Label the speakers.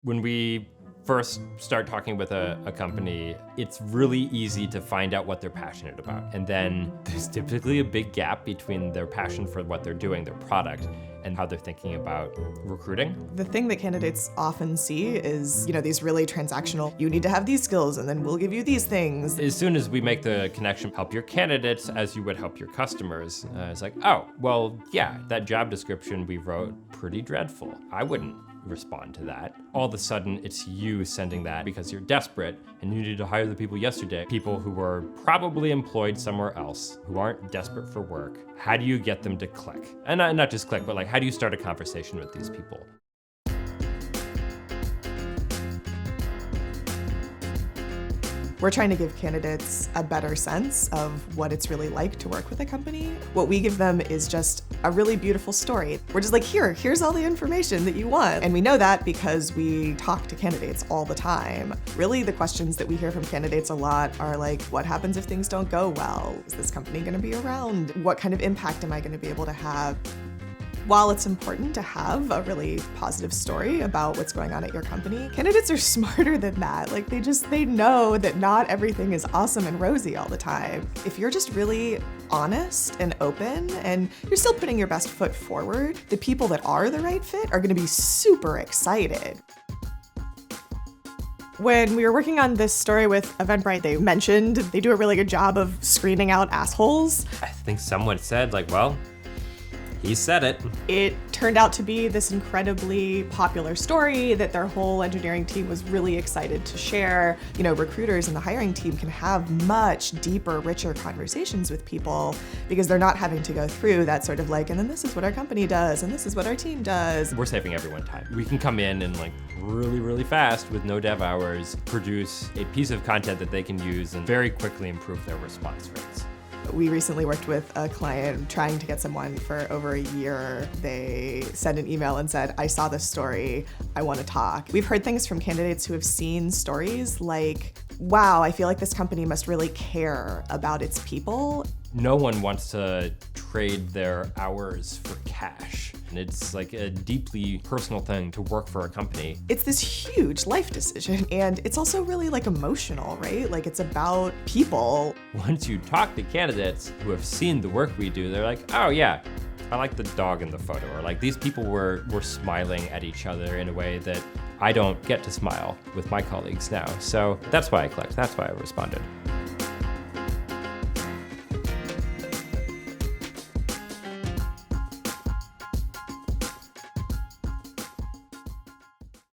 Speaker 1: When we first start talking with a company, it's really easy to find out what they're passionate about. And then there's typically a big gap between their passion for what they're doing, their product, and how they're thinking about recruiting.
Speaker 2: The thing that candidates often see is, these really transactional, you need to have these skills and then we'll give you these things.
Speaker 1: As soon as we make the connection, help your candidates as you would help your customers, it's like, oh, well, yeah, that job description we wrote, pretty dreadful. I wouldn't respond to that. All of a sudden, it's you sending that because you're desperate and you need to hire the people yesterday, people who were probably employed somewhere else, who aren't desperate for work. How do you get them to click? And not just click, but like, how do you start a conversation with these people?
Speaker 2: We're trying to give candidates a better sense of what it's really like to work with a company. What we give them is just a really beautiful story. We're just like, here's all the information that you want. And we know that because we talk to candidates all the time. Really, the questions that we hear from candidates a lot are like, what happens if things don't go well? Is this company gonna be around? What kind of impact am I gonna be able to have? While it's important to have a really positive story about what's going on at your company, candidates are smarter than that. Like they know that not everything is awesome and rosy all the time. If you're just really honest and open and you're still putting your best foot forward, the people that are the right fit are gonna be super excited. When we were working on this story with Eventbrite, they mentioned they do a really good job of screening out assholes.
Speaker 1: I think someone said like, well, he said it.
Speaker 2: It turned out to be this incredibly popular story that their whole engineering team was really excited to share. Recruiters and the hiring team can have much deeper, richer conversations with people because they're not having to go through that sort of like, and then this is what our company does, and this is what our team does.
Speaker 1: We're saving everyone time. We can come in and like really, really fast with no dev hours, produce a piece of content that they can use and very quickly improve their response rates.
Speaker 2: We recently worked with a client trying to get someone for over a year. They sent an email and said, I saw this story, I want to talk. We've heard things from candidates who have seen stories like, wow, I feel like this company must really care about its people.
Speaker 1: No one wants to trade their hours for cash. And it's like a deeply personal thing to work for a company.
Speaker 2: It's this huge life decision, and it's also really like emotional, right? Like it's about people.
Speaker 1: Once you talk to candidates who have seen the work we do, they're like, oh yeah, I like the dog in the photo, or like these people were smiling at each other in a way that I don't get to smile with my colleagues now. So that's why I clicked, that's why I responded.